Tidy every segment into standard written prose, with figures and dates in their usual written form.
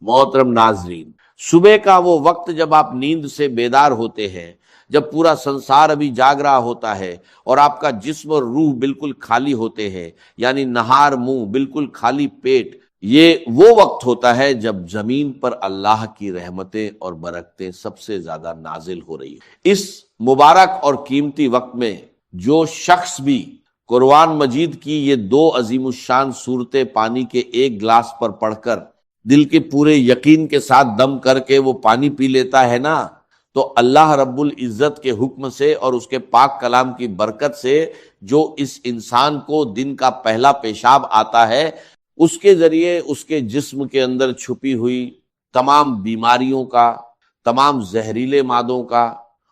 محترم ناظرین، صبح کا وہ وقت جب آپ نیند سے بیدار ہوتے ہیں، جب پورا سنسار ابھی جاگ رہا ہوتا ہے اور آپ کا جسم اور روح بالکل خالی ہوتے ہیں، یعنی نہار منہ بالکل خالی پیٹ، یہ وہ وقت ہوتا ہے جب زمین پر اللہ کی رحمتیں اور برکتیں سب سے زیادہ نازل ہو رہی ہیں۔ اس مبارک اور قیمتی وقت میں جو شخص بھی قرآن مجید کی یہ دو عظیم الشان صورتیں پانی کے ایک گلاس پر پڑھ کر دل کے پورے یقین کے ساتھ دم کر کے وہ پانی پی لیتا ہے نا، تو اللہ رب العزت کے حکم سے اور اس کے پاک کلام کی برکت سے جو اس انسان کو دن کا پہلا پیشاب آتا ہے، اس کے ذریعے اس کے جسم کے اندر چھپی ہوئی تمام بیماریوں کا، تمام زہریلے مادوں کا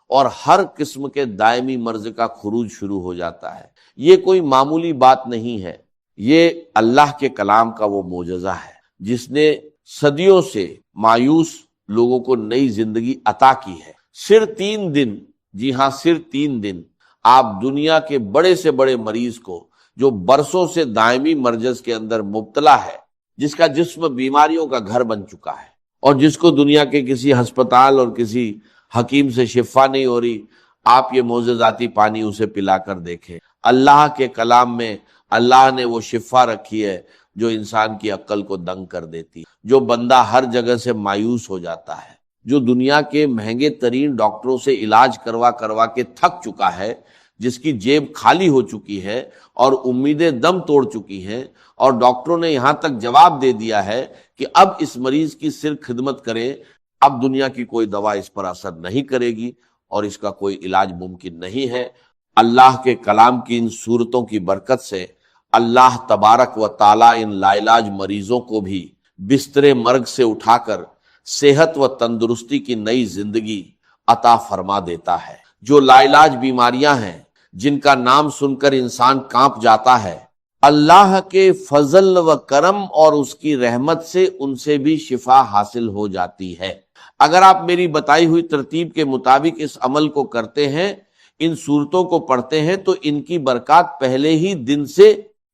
اور ہر قسم کے دائمی مرض کا خروج شروع ہو جاتا ہے۔ یہ کوئی معمولی بات نہیں ہے، یہ اللہ کے کلام کا وہ معجزہ ہے جس نے صدیوں سے مایوس لوگوں کو نئی زندگی عطا کی ہے۔ صرف 3 دن، جی ہاں صرف 3 دن، آپ دنیا کے بڑے سے بڑے مریض کو جو برسوں سے دائمی مرض کے اندر مبتلا ہے، جس کا جسم بیماریوں کا گھر بن چکا ہے اور جس کو دنیا کے کسی ہسپتال اور کسی حکیم سے شفا نہیں ہو رہی، آپ یہ معجزاتی پانی اسے پلا کر دیکھیں۔ اللہ کے کلام میں اللہ نے وہ شفا رکھی ہے جو انسان کی عقل کو دنگ کر دیتی ہے، جو بندہ ہر جگہ سے مایوس ہو جاتا ہے، جو دنیا کے مہنگے ترین ڈاکٹروں سے علاج کروا کے تھک چکا ہے، جس کی جیب خالی ہو چکی ہے اور امیدیں دم توڑ چکی ہیں، اور ڈاکٹروں نے یہاں تک جواب دے دیا ہے کہ اب اس مریض کی صرف خدمت کریں، اب دنیا کی کوئی دوا اس پر اثر نہیں کرے گی اور اس کا کوئی علاج ممکن نہیں ہے۔ اللہ کے کلام کی ان صورتوں کی برکت سے اللہ تبارک و تعالی ان لا علاج مریضوں کو بھی بستر مرگ سے اٹھا کر صحت و تندرستی کی نئی زندگی عطا فرما دیتا ہے۔ جو لا علاج بیماریاں ہیں، جن کا نام سن کر انسان کانپ جاتا ہے، اللہ کے فضل و کرم اور اس کی رحمت سے ان سے بھی شفا حاصل ہو جاتی ہے۔ اگر آپ میری بتائی ہوئی ترتیب کے مطابق اس عمل کو کرتے ہیں، ان صورتوں کو پڑھتے ہیں، تو ان کی برکات پہلے ہی دن سے،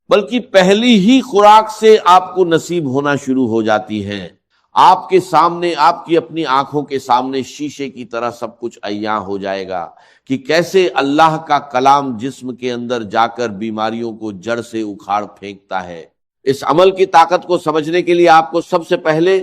بلکہ پہلی ہی خوراک سے آپ کو نصیب ہونا شروع ہو جاتی ہے۔ آپ کے سامنے، آپ کی اپنی آنکھوں کے سامنے شیشے کی طرح سب کچھ عیاں ہو جائے گا کہ کیسے اللہ کا کلام جسم کے اندر جا کر بیماریوں کو جڑ سے اکھاڑ پھینکتا ہے۔ اس عمل کی طاقت کو سمجھنے کے لیے آپ کو سب سے پہلے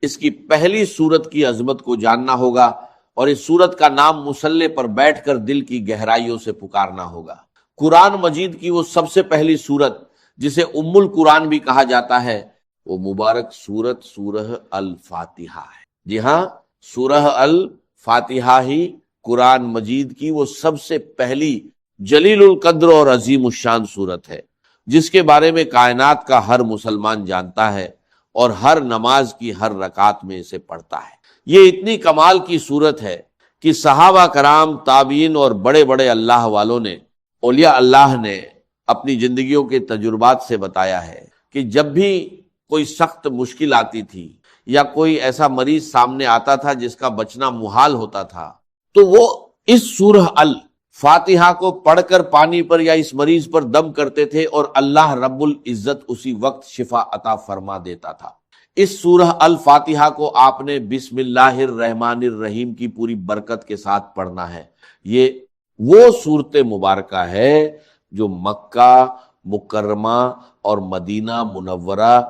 اس کی پہلی صورت کی عظمت کو جاننا ہوگا، اور اس صورت کا نام مصلے پر بیٹھ کر دل کی گہرائیوں سے پکارنا ہوگا۔ قرآن مجید کی وہ سب سے پہلی صورت جسے ام القرآن بھی کہا جاتا ہے، وہ مبارک صورت سورہ الفاتحہ ہے۔ جی ہاں، سورہ الفاتحہ ہی قرآن مجید کی وہ سب سے پہلی جلیل القدر اور عظیم الشان صورت ہے، جس کے بارے میں کائنات کا ہر مسلمان جانتا ہے اور ہر نماز کی ہر رکعت میں اسے پڑھتا ہے۔ یہ اتنی کمال کی صورت ہے کہ صحابہ کرام، تابعین اور بڑے بڑے اللہ والوں نے، اولیاء اللہ نے اپنی زندگیوں کے تجربات سے بتایا ہے کہ جب بھی کوئی سخت مشکل آتی تھی یا کوئی ایسا مریض سامنے آتا تھا جس کا بچنا محال ہوتا تھا، تو وہ اس سورہ الفاتحہ کو پڑھ کر پانی پر یا اس مریض پر دم کرتے تھے اور اللہ رب العزت اسی وقت شفا عطا فرما دیتا تھا۔ اس سورہ الفاتحہ کو آپ نے بسم اللہ الرحمن الرحیم کی پوری برکت کے ساتھ پڑھنا ہے۔ یہ وہ صورت مبارکہ ہے جو مکہ مکرمہ اور مدینہ منورہ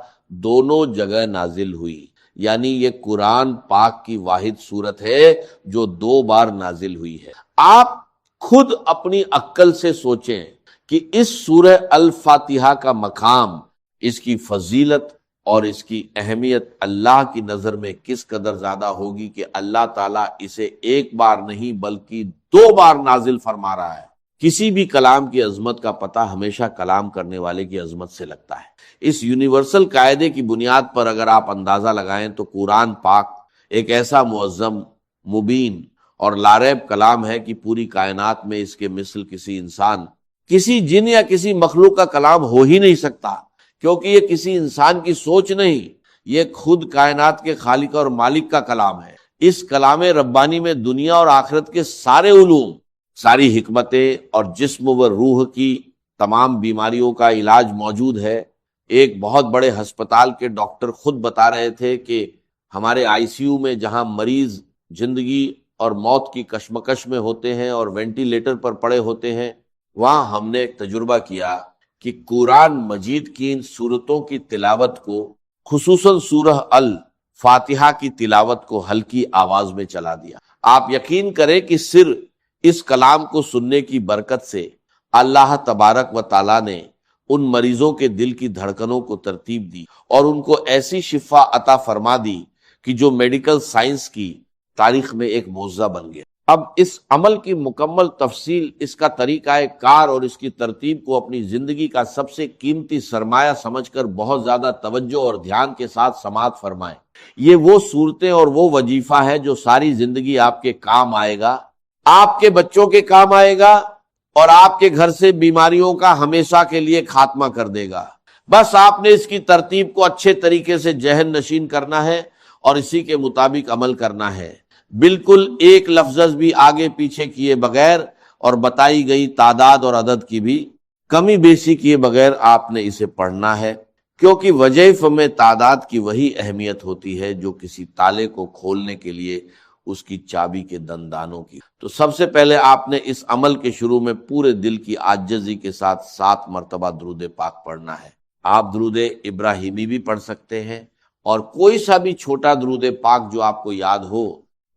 دونوں جگہ نازل ہوئی، یعنی یہ قرآن پاک کی واحد صورت ہے جو 2 بار نازل ہوئی ہے۔ آپ خود اپنی عقل سے سوچیں کہ اس سورہ الفاتحہ کا مقام، اس کی فضیلت اور اس کی اہمیت اللہ کی نظر میں کس قدر زیادہ ہوگی کہ اللہ تعالیٰ اسے 1 بار نہیں بلکہ 2 بار نازل فرما رہا ہے۔ کسی بھی کلام کی عظمت کا پتہ ہمیشہ کلام کرنے والے کی عظمت سے لگتا ہے۔ اس یونیورسل قاعدے کی بنیاد پر اگر آپ اندازہ لگائیں تو قرآن پاک ایک ایسا معظم، مبین اور لاریب کلام ہے کہ پوری کائنات میں اس کے مثل کسی انسان، کسی جن یا کسی مخلوق کا کلام ہو ہی نہیں سکتا، کیونکہ یہ کسی انسان کی سوچ نہیں، یہ خود کائنات کے خالق اور مالک کا کلام ہے۔ اس کلام ربانی میں دنیا اور آخرت کے سارے علوم، ساری حکمتیں اور جسم و روح کی تمام بیماریوں کا علاج موجود ہے۔ ایک بہت بڑے ہسپتال کے ڈاکٹر خود بتا رہے تھے کہ ہمارے آئی سی یو میں جہاں مریض زندگی اور موت کی کشمکش میں ہوتے ہیں اور وینٹیلیٹر پر پڑے ہوتے ہیں، وہاں ہم نے ایک تجربہ کیا کہ قرآن مجید کی ان صورتوں کی تلاوت کو، خصوصاً سورہ الفاتحہ کی تلاوت کو ہلکی آواز میں چلا دیا۔ آپ یقین کریں کہ صرف اس کلام کو سننے کی برکت سے اللہ تبارک و تعالیٰ نے ان مریضوں کے دل کی دھڑکنوں کو ترتیب دی اور ان کو ایسی شفا عطا فرما دی کہ جو میڈیکل سائنس کی تاریخ میں ایک معجزہ بن گیا۔ اب اس عمل کی مکمل تفصیل، اس کا طریقہ کار اور اس کی ترتیب کو اپنی زندگی کا سب سے قیمتی سرمایہ سمجھ کر بہت زیادہ توجہ اور دھیان کے ساتھ سماعت فرمائیں۔ یہ وہ صورتیں اور وہ وظیفہ ہے جو ساری زندگی آپ کے کام آئے گا، آپ کے بچوں کے کام آئے گا اور آپ کے گھر سے بیماریوں کا ہمیشہ کے لیے خاتمہ کر دے گا۔ بس آپ نے اس کی ترتیب کو اچھے طریقے سے ذہن نشین کرنا ہے اور اسی کے مطابق عمل کرنا ہے، بالکل ایک لفظ بھی آگے پیچھے کیے بغیر اور بتائی گئی تعداد اور عدد کی بھی کمی بیشی کیے بغیر آپ نے اسے پڑھنا ہے، کیونکہ وظائف میں تعداد کی وہی اہمیت ہوتی ہے جو کسی تالے کو کھولنے کے لیے اس کی چابی کے دندانوں کی۔ تو سب سے پہلے آپ نے اس عمل کے شروع میں پورے دل کی عاجزی کے ساتھ 7 مرتبہ درود پاک پڑھنا ہے۔ آپ درود ابراہیمی بھی پڑھ سکتے ہیں اور کوئی سا بھی چھوٹا درود پاک جو آپ کو یاد ہو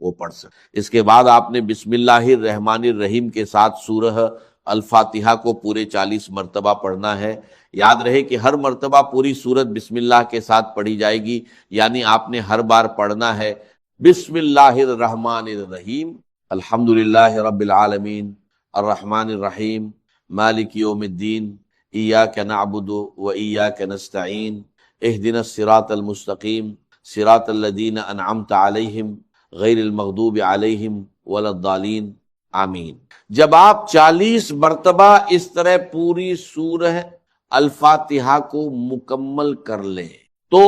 وہ پڑھ سکتے۔ اس کے بعد آپ نے بسم اللہ الرحمن الرحیم کے ساتھ سورہ الفاتحہ کو پورے 40 مرتبہ پڑھنا ہے۔ یاد رہے کہ ہر مرتبہ پوری سورت بسم اللہ کے ساتھ پڑھی جائے گی، یعنی آپ نے ہر بار پڑھنا ہے بسم اللہ الرحمن الرحیم، الحمدللہ رب العالمین، الرحمن الرحیم، مالک یوم الدین، ایاک نعبد و ایاک نستعین، اہدنا الصراط المستقیم، صراط الذین انعمت علیہم غیر المغضوب علیہم ولا الضالین، آمین۔ جب آپ 40 مرتبہ اس طرح پوری سورہ الفاتحہ کو مکمل کر لیں تو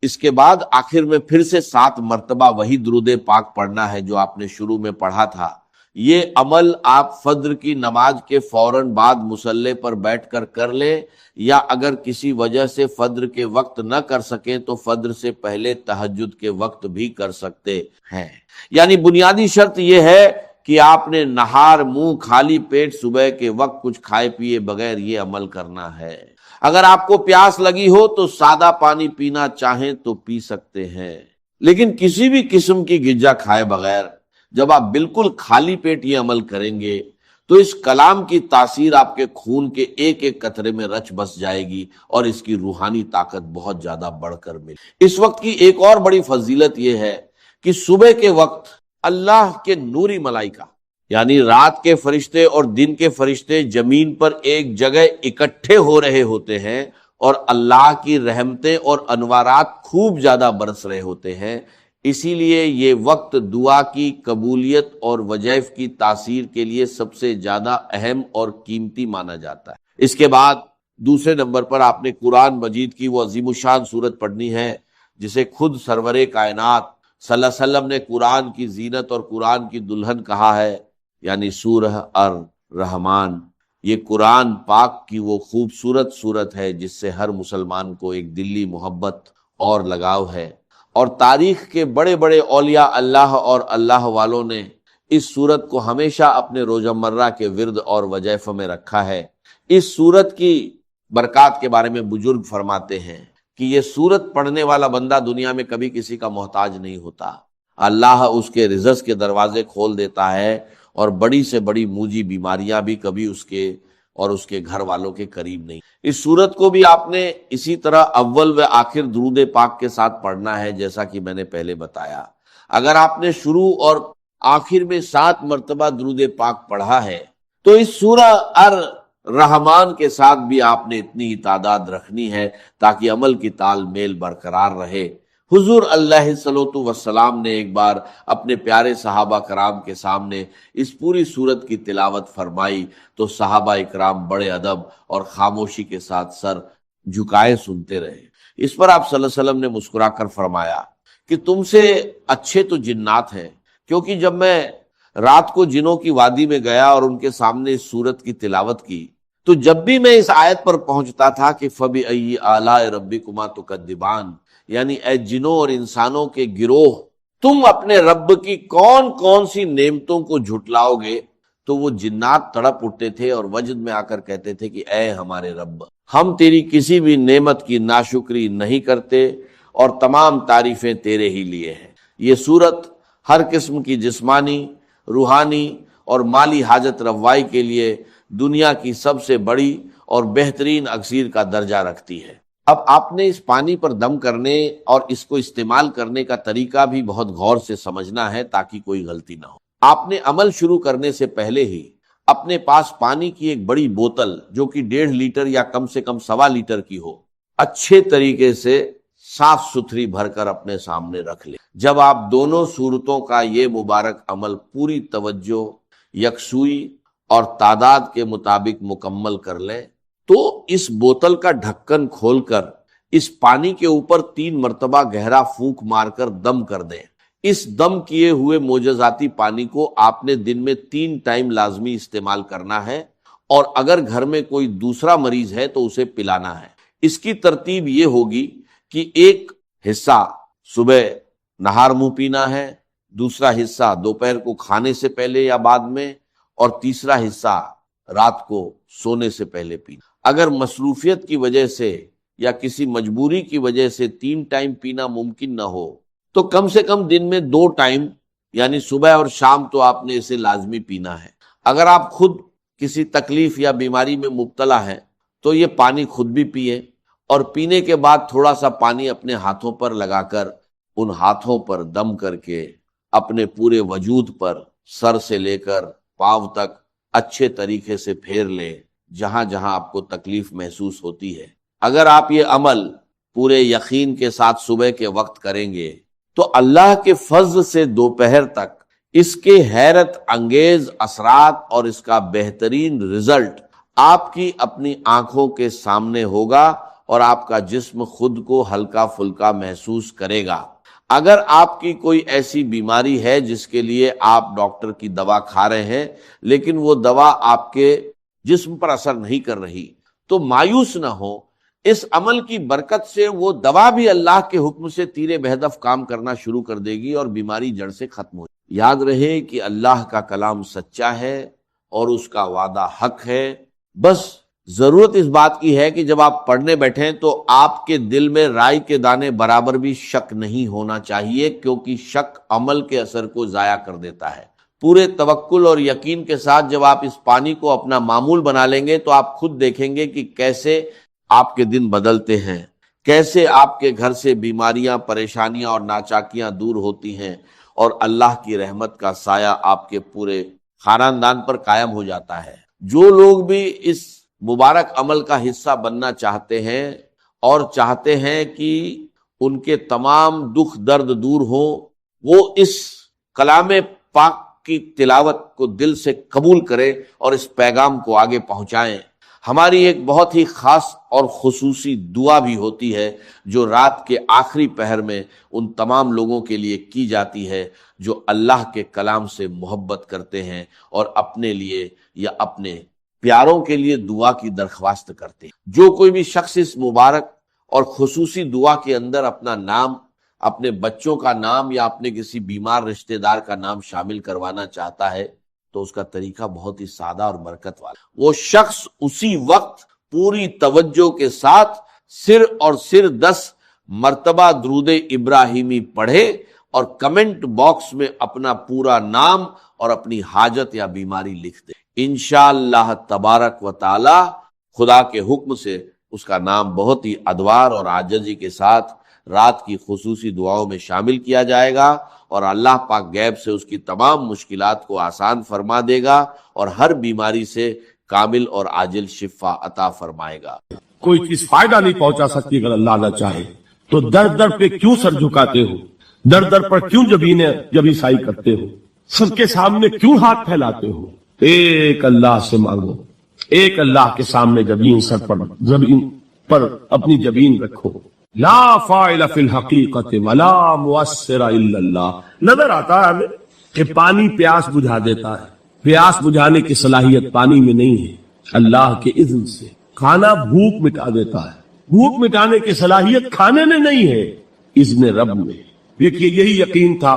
اس کے بعد آخر میں پھر سے 7 مرتبہ وہی درود پاک پڑھنا ہے جو آپ نے شروع میں پڑھا تھا۔ یہ عمل آپ فجر کی نماز کے فوراً بعد مصلی پر بیٹھ کر لیں، یا اگر کسی وجہ سے فجر کے وقت نہ کر سکیں تو فجر سے پہلے تہجد کے وقت بھی کر سکتے ہیں۔ یعنی بنیادی شرط یہ ہے کہ آپ نے نہار منہ خالی پیٹ صبح کے وقت کچھ کھائے پیے بغیر یہ عمل کرنا ہے۔ اگر آپ کو پیاس لگی ہو تو سادہ پانی پینا چاہیں تو پی سکتے ہیں، لیکن کسی بھی قسم کی غذا کھائے بغیر جب آپ بالکل خالی پیٹ یہ عمل کریں گے تو اس کلام کی تاثیر آپ کے خون کے ایک ایک قطرے میں رچ بس جائے گی اور اس کی روحانی طاقت بہت زیادہ بڑھ کر ملے۔ اس وقت کی ایک اور بڑی فضیلت یہ ہے کہ صبح کے وقت اللہ کے نوری ملائکہ، یعنی رات کے فرشتے اور دن کے فرشتے زمین پر ایک جگہ اکٹھے ہو رہے ہوتے ہیں اور اللہ کی رحمتیں اور انوارات خوب زیادہ برس رہے ہوتے ہیں۔ اسی لیے یہ وقت دعا کی قبولیت اور وظائف کی تاثیر کے لیے سب سے زیادہ اہم اور قیمتی مانا جاتا ہے۔ اس کے بعد دوسرے نمبر پر آپ نے قرآن مجید کی وہ عظیم الشان سورت پڑھنی ہے جسے خود سرور کائنات صلی اللہ علیہ وسلم نے قرآن کی زینت اور قرآن کی دلہن کہا ہے، یعنی سورہ الرحمن۔ یہ قرآن پاک کی وہ خوبصورت سورت ہے جس سے ہر مسلمان کو ایک دلی محبت اور لگاؤ ہے، اور تاریخ کے بڑے بڑے اولیاء اللہ اور اللہ والوں نے اس سورت کو ہمیشہ اپنے روزمرہ کے ورد اور وظائف میں رکھا ہے۔ اس سورت کی برکات کے بارے میں بزرگ فرماتے ہیں کہ یہ سورت پڑھنے والا بندہ دنیا میں کبھی کسی کا محتاج نہیں ہوتا، اللہ اس کے رزق کے دروازے کھول دیتا ہے اور بڑی سے بڑی موجی بیماریاں بھی کبھی اس کے اور اس کے گھر والوں کے قریب نہیں۔ اس سورت کو بھی آپ نے اسی طرح اول و آخر درود پاک کے ساتھ پڑھنا ہے جیسا کہ میں نے پہلے بتایا۔ اگر آپ نے شروع اور آخر میں 7 مرتبہ درود پاک پڑھا ہے تو اس سورہ الرحمن کے ساتھ بھی آپ نے اتنی ہی تعداد رکھنی ہے تاکہ عمل کی تال میل برقرار رہے۔ حضور علیہ الصلوۃ والسلام نے ایک بار اپنے پیارے صحابہ کرام کے سامنے اس پوری سورت کی تلاوت فرمائی تو صحابہ اکرام بڑے ادب اور خاموشی کے ساتھ سر جھکائے سنتے رہے۔ اس پر آپ صلی اللہ علیہ وسلم نے مسکرا کر فرمایا کہ تم سے اچھے تو جنات ہیں، کیونکہ جب میں رات کو جنوں کی وادی میں گیا اور ان کے سامنے اس سورت کی تلاوت کی تو جب بھی میں اس آیت پر پہنچتا تھا کہ فَبِأَيِّ آلَاءِ رَبِّكُمَا تُكَذِّبَانِ، یعنی اے جنوں اور انسانوں کے گروہ، تم اپنے رب کی کون کون سی نعمتوں کو جھٹلاؤ گے؟ تو وہ جنات تڑپ اٹھتے تھے اور وجد میں آ کر کہتے تھے کہ اے ہمارے رب، ہم تیری کسی بھی نعمت کی ناشکری نہیں کرتے اور تمام تعریفیں تیرے ہی لیے ہیں۔ یہ سورت ہر قسم کی جسمانی، روحانی اور مالی حاجت روائی کے لیے دنیا کی سب سے بڑی اور بہترین اکسیر کا درجہ رکھتی ہے۔ اب آپ نے اس پانی پر دم کرنے اور اس کو استعمال کرنے کا طریقہ بھی بہت غور سے سمجھنا ہے تاکہ کوئی غلطی نہ ہو۔ آپ نے عمل شروع کرنے سے پہلے ہی اپنے پاس پانی کی ایک بڑی بوتل جو کہ 1.5 لیٹر یا کم سے کم 1.25 لیٹر کی ہو، اچھے طریقے سے صاف ستھری بھر کر اپنے سامنے رکھ لیں۔ جب آپ دونوں صورتوں کا یہ مبارک عمل پوری توجہ، یکسوئی اور تعداد کے مطابق مکمل کر لیں تو اس بوتل کا ڈھکن کھول کر اس پانی کے اوپر 3 مرتبہ گہرا پھونک مار کر دم کر دیں۔ اس دم کیے ہوئے معجزاتی پانی کو آپ نے دن میں 3 ٹائم لازمی استعمال کرنا ہے، اور اگر گھر میں کوئی دوسرا مریض ہے تو اسے پلانا ہے۔ اس کی ترتیب یہ ہوگی کہ ایک حصہ صبح نہار منہ پینا ہے، دوسرا حصہ دوپہر کو کھانے سے پہلے یا بعد میں، اور تیسرا حصہ رات کو سونے سے پہلے پینا۔ اگر مصروفیت کی وجہ سے یا کسی مجبوری کی وجہ سے 3 ٹائم پینا ممکن نہ ہو تو کم سے کم دن میں 2 ٹائم یعنی صبح اور شام تو آپ نے اسے لازمی پینا ہے۔ اگر آپ خود کسی تکلیف یا بیماری میں مبتلا ہیں تو یہ پانی خود بھی پیئے، اور پینے کے بعد تھوڑا سا پانی اپنے ہاتھوں پر لگا کر ان ہاتھوں پر دم کر کے اپنے پورے وجود پر سر سے لے کر پاؤں تک اچھے طریقے سے پھیر لیں جہاں جہاں آپ کو تکلیف محسوس ہوتی ہے۔ اگر آپ یہ عمل پورے یقین کے ساتھ صبح کے وقت کریں گے تو اللہ کے فضل سے دوپہر تک اس کے حیرت انگیز اثرات اور اس کا بہترین رزلٹ آپ کی اپنی آنکھوں کے سامنے ہوگا، اور آپ کا جسم خود کو ہلکا پھلکا محسوس کرے گا۔ اگر آپ کی کوئی ایسی بیماری ہے جس کے لیے آپ ڈاکٹر کی دوا کھا رہے ہیں لیکن وہ دوا آپ کے جسم پر اثر نہیں کر رہی تو مایوس نہ ہو، اس عمل کی برکت سے وہ دوا بھی اللہ کے حکم سے تیر بہدف کام کرنا شروع کر دے گی اور بیماری جڑ سے ختم ہو جائے۔ یاد رہے کہ اللہ کا کلام سچا ہے اور اس کا وعدہ حق ہے، بس ضرورت اس بات کی ہے کہ جب آپ پڑھنے بیٹھیں تو آپ کے دل میں رائی کے دانے برابر بھی شک نہیں ہونا چاہیے، کیونکہ شک عمل کے اثر کو ضائع کر دیتا ہے۔ پورے توکل اور یقین کے ساتھ جب آپ اس پانی کو اپنا معمول بنا لیں گے تو آپ خود دیکھیں گے کہ کیسے آپ کے دن بدلتے ہیں، کیسے آپ کے گھر سے بیماریاں، پریشانیاں اور ناچاکیاں دور ہوتی ہیں، اور اللہ کی رحمت کا سایہ آپ کے پورے خاندان پر قائم ہو جاتا ہے۔ جو لوگ بھی اس مبارک عمل کا حصہ بننا چاہتے ہیں اور چاہتے ہیں کہ ان کے تمام دکھ درد دور ہوں، وہ اس کلام پاک کی تلاوت کو دل سے قبول کریں اور اس پیغام کو آگے پہنچائیں۔ ہماری ایک بہت ہی خاص اور خصوصی دعا بھی ہوتی ہے جو رات کے آخری پہر میں ان تمام لوگوں کے لیے کی جاتی ہے جو اللہ کے کلام سے محبت کرتے ہیں اور اپنے لیے یا اپنے پیاروں کے لیے دعا کی درخواست کرتے ہیں۔ جو کوئی بھی شخص اس مبارک اور خصوصی دعا کے اندر اپنا نام، اپنے بچوں کا نام یا اپنے کسی بیمار رشتہ دار کا نام شامل کروانا چاہتا ہے تو اس کا طریقہ بہت ہی سادہ اور برکت والا۔ وہ شخص اسی وقت پوری توجہ کے ساتھ صرف 10 مرتبہ درود ابراہیمی پڑھے اور کمنٹ باکس میں اپنا پورا نام اور اپنی حاجت یا بیماری لکھ دے۔ انشاءاللہ تبارک و تعالی خدا کے حکم سے اس کا نام بہت ہی ادوار اور عاجزی کے ساتھ رات کی خصوصی دعاؤں میں شامل کیا جائے گا، اور اللہ پاک غیب سے اس کی تمام مشکلات کو آسان فرما دے گا اور ہر بیماری سے کامل اور عاجل شفا عطا فرمائے گا۔ کوئی چیز فائدہ نہیں پہنچا سکتی اگر اللہ نہ چاہے، تو در در پہ کیوں سر جھکاتے ہو، در در پر کیوں جبینسائی کرتے ہو، سب کے سامنے کیوں ہاتھ پھیلاتے ہو؟ ایک اللہ سے مانگو، ایک اللہ کے سامنے زمین پر اپنی جبین رکھو۔ لا فاعل فی الحقیقت ولا مؤثر الا اللہ۔ نظر آتا ہے ہمیں کہ پانی پیاس بجھا دیتا ہے، پیاس بجھانے کی صلاحیت پانی میں نہیں ہے، اللہ کے اذن سے۔ کھانا بھوک مٹا دیتا ہے، بھوک مٹانے کی صلاحیت کھانے میں نہیں ہے، اذن رب میں. دیکھیے یہی یقین تھا.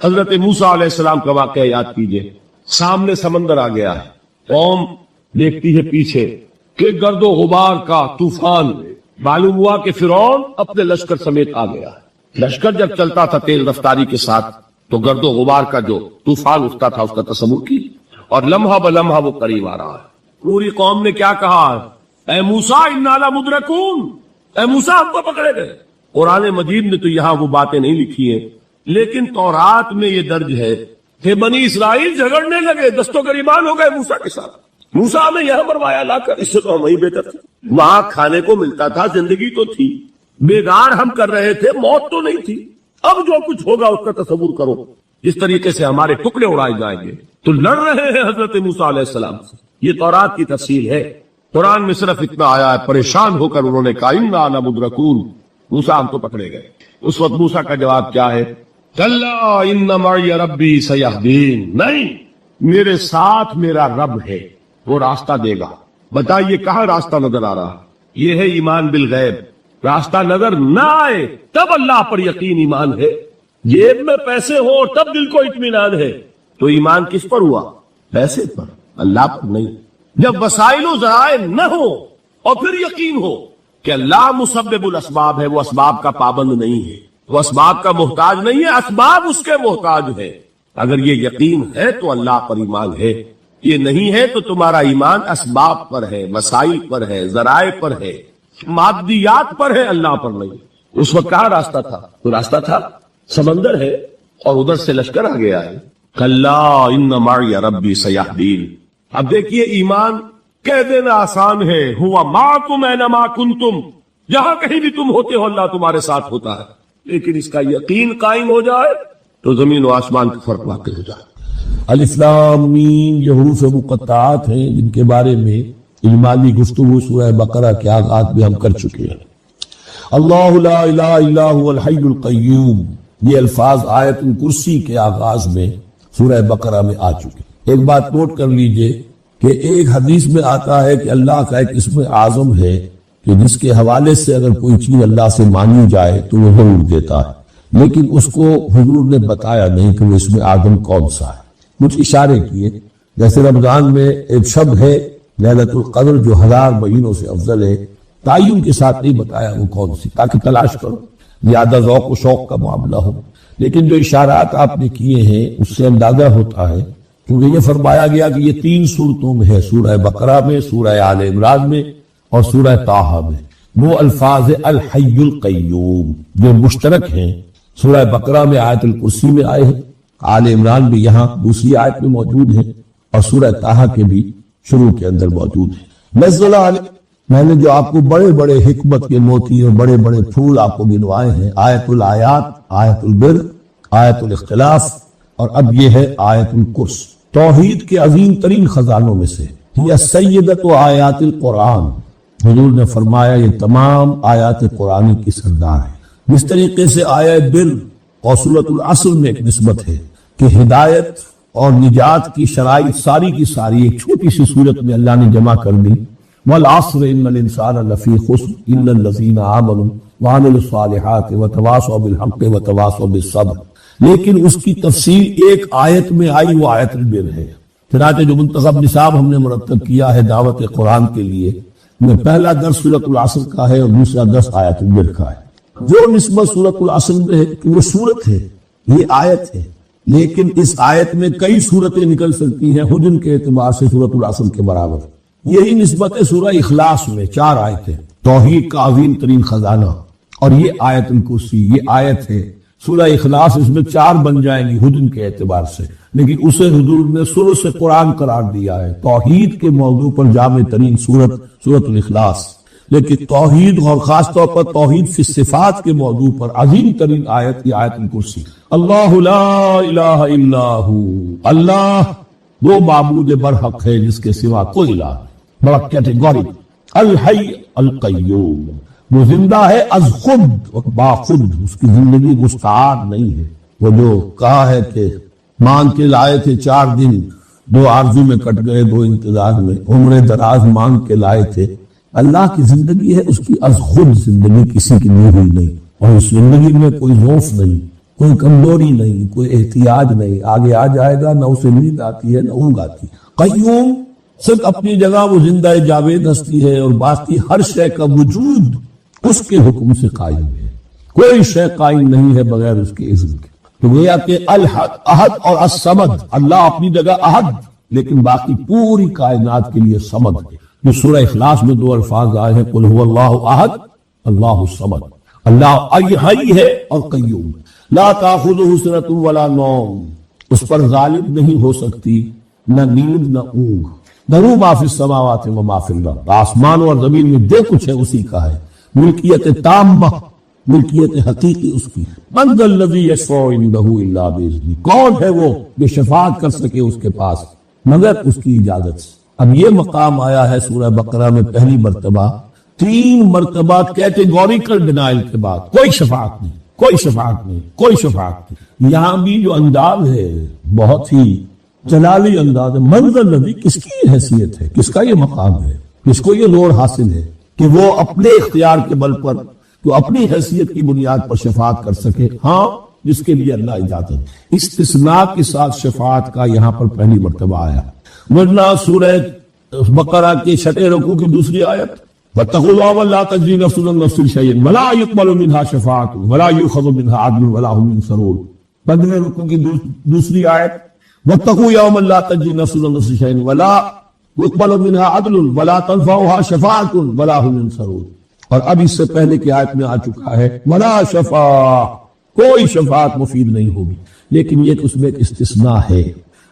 حضرت موسیٰ علیہ السلام کا واقعہ یاد کیجئے. سامنے سمندر آ گیا ہے, قوم دیکھتی ہے پیچھے کہ گرد و غبار کا طوفان. معلوم ہوا کہ فرعون اپنے لشکر سمیت آ گیا ہے. لشکر جب چلتا تھا تیز رفتاری کے ساتھ تو گرد و غبار کا جو طوفان اٹھتا تھا اس کا تصور کی, اور لمحہ بلمحہ وہ قریب آ رہا ہے. پوری قوم نے کیا کہا, اے موسیٰ انا لمدرکون, اے موسیٰ ہم کو پکڑے گئے. قرآن مجید نے تو یہاں وہ باتیں نہیں لکھی ہیں, لیکن تورات میں یہ درج ہے کہ بنی اسرائیل جھگڑنے لگے, دست و گریبان ہو گئے موسیٰ کے ساتھ. موسیٰ ہمیں یہاں مروایا لا کر, اس سے تو ہم وہیں بہتر تھے. وہاں کھانے کو ملتا تھا, زندگی تو تھی, بیگار ہم کر رہے تھے, موت تو نہیں تھی. اب جو کچھ ہوگا اس کا تصور کرو, جس طریقے سے ہمارے ٹکڑے اڑائے جائیں گے. تو لڑ رہے ہیں حضرت موسیٰ علیہ السلام سے. یہ تورات کی تفصیل ہے. قرآن میں صرف اتنا آیا ہے, پریشان ہو کر انہوں نے کہا انا لمدرکون, موسیٰ ہم تو پکڑے گئے. اس وقت موسیٰ کا جواب کیا ہے, کلا ان معی ربی سیہدین, نہیں میرے ساتھ میرا رب ہے, وہ راستہ دے گا. بتائیے کہاں راستہ نظر آ رہا؟ یہ ہے ایمان بالغیب. راستہ نظر نہ آئے تب اللہ پر یقین ایمان ہے. جیب میں پیسے ہو تب دل کو اطمینان ہے. تو ایمان کس پر ہوا؟ پیسے پر, اللہ پر نہیں. جب وسائل و ذرائع نہ ہو اور پھر یقین ہو کہ اللہ مسبب الاسباب ہے, وہ اسباب کا پابند نہیں ہے, وہ اسباب کا محتاج نہیں ہے, اسباب اس کے محتاج ہے. اگر یہ یقین ہے تو اللہ پر ایمان ہے. یہ نہیں ہے تو تمہارا ایمان اسباب پر ہے, وسائل پر ہے, ذرائع پر ہے, مادیات پر ہے, اللہ پر نہیں. اس وقت کہاں راستہ تھا؟ تو راستہ تھا سمندر ہے اور ادھر سے لشکر آ گیا ہے. کلا ان معی ربی سیہدین. اب دیکھیے ایمان کہہ دینا آسان ہے, ہوا معکم اینما کنتم, جہاں کہیں بھی تم ہوتے ہو اللہ تمہارے ساتھ ہوتا ہے. لیکن اس کا یقین قائم ہو جائے تو زمین و آسمان کا فرق واقع ہو جائے. الف لام میم یہ حروف مقطعات ہیں جن کے بارے میں اجمالی گفتگو سورہ بقرہ کے آغاز میں ہم کر چکے ہیں. اللہ لا الہ الا هو الحی القیوم, یہ الفاظ آیت الکرسی کے آغاز میں سورہ بقرہ میں آ چکے. ایک بات نوٹ کر لیجئے کہ ایک حدیث میں آتا ہے کہ اللہ کا ایک اسم اعظم ہے کہ جس کے حوالے سے اگر کوئی چیز اللہ سے مانی جائے تو وہ ضرور دیتا ہے, لیکن اس کو حضور نے بتایا نہیں کہ وہ اسم اعظم کون سا ہے. کچھ اشارے کیے, جیسے رمضان میں ایک شب ہے لیلۃ القدر جو 1000 مہینوں سے افضل ہے, تعین کے ساتھ نہیں بتایا وہ کون سی, تاکہ تلاش کرو, زیادہ ذوق و شوق کا معاملہ ہو. لیکن جو اشارات آپ نے کیے ہیں اس سے اندازہ ہوتا ہے, کیونکہ یہ فرمایا گیا کہ یہ 3 صورتوں میں ہے, سورہ بقرہ میں, سورہ آل عمران میں اور سورہ طٰہٰ میں. وہ الفاظ الحی القیوم جو مشترک ہیں, سورہ بقرہ میں آیت الکرسی میں آئے ہیں, آل عمران بھی یہاں دوسری آیت میں موجود ہے, اور سورہ طٰہٰ کے بھی شروع کے اندر موجود ہے. نزل علیہ, میں نے جو آپ کو بڑے بڑے حکمت کے موتی اور بڑے بڑے پھول آپ کو گنوائے ہیں, آیت الآیات, آیت البر, آیت الاختلاف, اور اب یہ ہے آیت الکرس. توحید کے عظیم ترین خزانوں میں سے یہ سیدت و آیات القرآن. حضور نے فرمایا یہ تمام آیات قرآن کی سردار ہے. جس طریقے سے آیت بر اور سورۃ العصر میں ایک نسبت ہے کہ ہدایت اور نجات کی شرائط ساری کی ساری ایک چھوٹی سی صورت میں اللہ نے جمع کر دی. والعصر ان الانسان لفی خسر الا الذین آمنوا وعملوا الصالحات وتواصوا بالحق وتواصوا بالصبر. لیکن اس کی تفصیل ایک آیت میں آئی, وہ آیت البر ہے. چنانچہ جو منتخب نصاب ہم نے مرتب کیا ہے دعوت قرآن کے لیے, میں پہلا درس سورۃ العصر کا ہے اور دوسرا درس آیت البر کا ہے. جو نسبت سورۃ العصر میں ہے کہ وہ سورت ہے, یہ آیت ہے, لیکن اس آیت میں کئی سورتیں نکل سکتی ہیں حجم کے اعتبار سے سورۃ العصر کے برابر. یہی نسبت ہے سورہ اخلاص میں, 4 آیتیں, توحید کا عظیم ترین خزانہ, اور یہ آیت الکرسی, یہ آیت ہے. سورہ اخلاص اس میں 4 بن جائیں گی حجم کے اعتبار سے, لیکن اسے حضور نے ثلث قرآن قرار دیا ہے. توحید کے موضوع پر جامع ترین سورۃ الاخلاص, لیکن توحید اور خاص طور پر توحید فی الصفات کے موضوع پر عظیم ترین آیت کی آیت الکرسی. اللہ لا الہ الا ہو, اللہ وہ معبود برحق ہے جس کے سوا کوئی الہ. بڑا کیٹیگوری. الحی القیوم, وہ زندہ ہے از خود اور باخود, اس کی زندگی مستعار نہیں ہے. وہ جو کہا ہے کہ مانگ کے لائے تھے 4 دن, 2 آرزو میں کٹ گئے, 2 انتظار میں, عمر دراز مانگ کے لائے تھے. اللہ کی زندگی ہے, اس کی از خود زندگی کسی کی نہیں ہوئی نہیں. اور اس زندگی میں کوئی ضعف نہیں، کوئی کمزوری نہیں، کوئی احتیاج نہیں، آگے آ جائے گا، نہ اسے نیند آتی ہے نہ اونگ آتی۔ قیوم صرف اپنی جگہ وہ زندہ جاوید ہستی ہے، اور باقی ہر شے کا وجود اس کے حکم سے قائم ہے، کوئی شے قائم نہیں ہے بغیر اس کے اذن کے۔ تو گویا کہ الحد، احد اور الصمد، اللہ اپنی جگہ احد لیکن باقی پوری کائنات کے لیے صمد ہے۔ جو سورہ اخلاص میں دو الفاظ آئے ہیں، قل هو اللہ احد اللہ الصمد، اللہ حی ہے اور قیوم ہے، لا تاخذہ سنۃ ولا نوم، اس پر غالب نہیں ہو سکتی نہ نیند نہ اونگ۔ لہ ما فی السماوات و ما فی الارض، آسمان اور زمین میں جو کچھ ہے اسی کا ہے، ملکیت تامہ، ملکیت حقیقی اس کی۔ من ذا الذی یشفع عندہ الا باذنہ، کون ہے وہ جو شفاعت کر سکے اس کے پاس مگر اس کی اجازت سے۔ اب یہ مقام آیا ہے سورہ بقرہ میں پہلی مرتبہ، 3 مرتبہ کیٹیگوریکل ڈینائل کے بعد، کوئی شفاعت نہیں، کوئی شفاعت نہیں، کوئی شفاعت نہیں۔ یہاں بھی جو انداز ہے بہت ہی جلالی انداز ہے، من ذا الذی، کس کی حیثیت ہے، کس کا یہ مقام ہے، کس کو یہ روڑ حاصل ہے کہ وہ اپنے اختیار کے بل پر، تو اپنی حیثیت کی بنیاد پر شفاعت کر سکے؟ ہاں، جس کے لیے اللہ اجازت، استثناء کے ساتھ شفاعت کا یہاں پر پہلی مرتبہ آیا۔ ورنہ سورہ بقرہ کے 6 رکوع کی دوسری آیت، وَاتَّقُوا اللَّهَ وَلَا تَجْزِي نَفْسٌ عَن نَفْسٍ شَيْئًا وَلَا يُقْبَلُ مِنْهَا شَفَاعَةٌ وَلَا يُؤْخَذُ مِنْهَا عَدْلٌ وَلَا هُمْ يُنصَرُونَ۔ 15 رکوع کی دوسری آیت، وَاتَّقُوا يَوْمًا لَا تَجْزِي نَفْسٌ عَن نَفْسٍ شَيْئًا وَلَا يُقْبَلُ مِنْهَا عَدْلٌ وَلَا تَنفَعُهَا شَفَاعَةٌ وَلَا هُمْ يُنصَرُونَ۔ اور اب اس سے پہلے کی آیت میں آ چکا ہے وَلَا شَفَاعَةٌ، کوئی شفاعت مفید نہیں ہوگی، لیکن یہ اس میں ایک استثناء ہے۔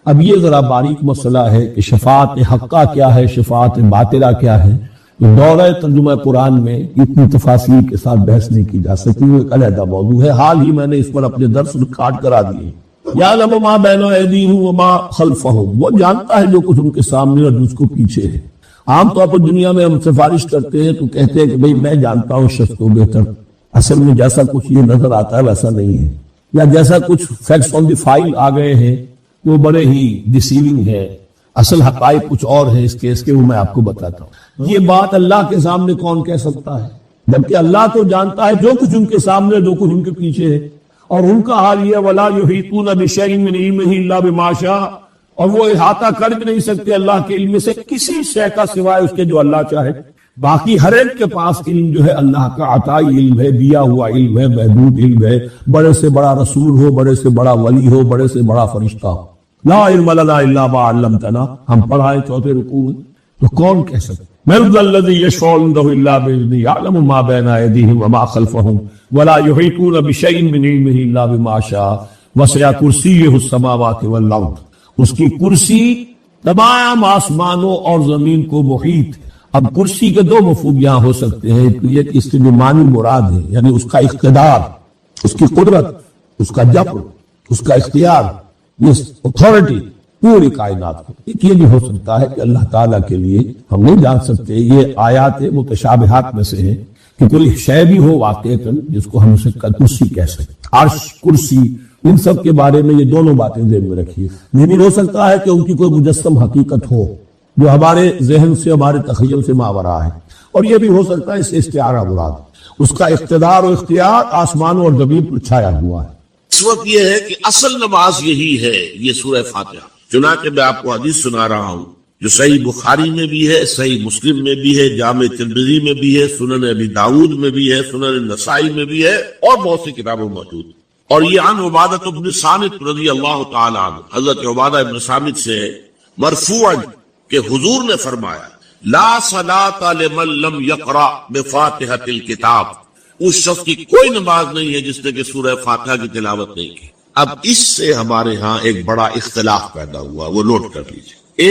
اب یہ ذرا باریک مسئلہ ہے کہ شفاعت حقہ کیا ہے، شفاعت باطلہ کیا ہے۔ دورہ ترجمہ قرآن میں اتنی تفاصیل کے ساتھ بحث نہیں کی جا سکتی، وہ ایک علیحدہ موضوع ہے۔ حال ہی میں نے اس پر اپنے درس ریکارڈ کرا دیے۔ یعلم ما بین ایدیہم وما خلفہم، وہ جانتا ہے جو کچھ ان کے سامنے اور جس کو پیچھے ہے۔ عام طور پر دنیا میں ہم سفارش کرتے ہیں تو کہتے ہیں کہ بھئی میں جانتا ہوں شخص کو بہتر، اصل میں جیسا کچھ یہ نظر آتا ہے ویسا نہیں ہے، یا جیسا کچھ فیکٹس آن دی فائل آ گئے ہیں وہ بڑے ہی ڈیسیونگ ہے، اصل حقائق کچھ اور ہے اس کیس کے، وہ میں آپ کو بتاتا ہوں۔ یہ بات اللہ کے سامنے کون کہہ سکتا ہے، جبکہ اللہ تو جانتا ہے جو کچھ ان کے سامنے، جو کچھ ان کے پیچھے ہے، اور ان کا حال یہ وَلَا يُحِيطُونَ بِشَيْءٍ مِّنْ عِلْمِهِ إِلَّا بِمَا شَاءَ، اور وہ احاطہ کر بھی نہیں سکتے اللہ کے علم سے کسی شے کا سوائے اس کے جو اللہ چاہے۔ باقی ہر ایک کے پاس علم جو ہے اللہ کا عطائی علم ہے، دیا ہوا علم ہے، محدود علم ہے، بڑے سے بڑا رسول ہو، بڑے سے بڑا ولی ہو، بڑے سے بڑا فرشتہ ہو۔ لا علم لنا الا ما علمتنا، ہم پڑھائے 4 رکوع میں، تو کون کہہ سکتے؟ من ذا الذی یشفع عنده الا باذنہ یعلم ما بین ایدیہم وما خلفہم ولا یحیطون بشیء من علمہ الا بما شاء وسع کرسیہ السماوات والارض، اس کی کرسی تمام آسمانوں اور زمین کو محیط۔ اب کرسی کے 2 مفہوم یہاں ہو سکتے ہیں، یہ کہ اس کے جو معنی مراد ہے، یعنی اس کا اقتدار، اس کی قدرت، اس کا جبر، اس کا اختیار، یہ اتھارٹی پوری کائنات کو۔ ایک یہ بھی ہو سکتا ہے کہ اللہ تعالیٰ کے لیے ہم نہیں جان سکتے، یہ آیات متشابہات میں سے ہے کہ کوئی شے بھی ہو واقعتاً جس کو ہم اسے کرسی کہہ سکتے، عرش، کرسی، ان سب کے بارے میں یہ دونوں باتیں ذہن میں رکھیے۔ یہ بھی ہو سکتا ہے کہ ان کی کوئی مجسم حقیقت ہو جو ہمارے ذہن سے، ہمارے تخیل سے ماورا ہے، اور یہ بھی ہو سکتا ہے اس سے استعارہ مراد، اس کا اقتدار و اختیار آسمانوں اور زمین پر چھایا ہوا ہے۔ اس وقت یہ ہے کہ اصل نماز یہی ہے، یہ سورہ فاتحہ۔ چنانچہ میں آپ کو حدیث سنا رہا ہوں جو صحیح بخاری میں بھی ہے، صحیح مسلم میں بھی ہے، جامع ترمذی میں بھی ہے، سنن ابی داؤد میں بھی ہے، سنن نسائی میں بھی ہے، اور بہت سی کتابوں موجود ہے۔ اور یہ عن عبادہ بن صامت رضی اللہ تعالی عنہ، حضرت عبادہ بن صامت سے مرفوعا کہ حضور نے فرمایا لا صلاۃ لمن لم یقرأ بفاتحۃ الکتاب، اس شخص کی کوئی نماز نہیں ہے جس نے کہ سورہ فاتحہ کی تلاوت نہیں کی۔ اب اس سے ہمارے ہاں ایک بڑا اختلاف پیدا ہوا، وہ نوٹ کر لیجیے۔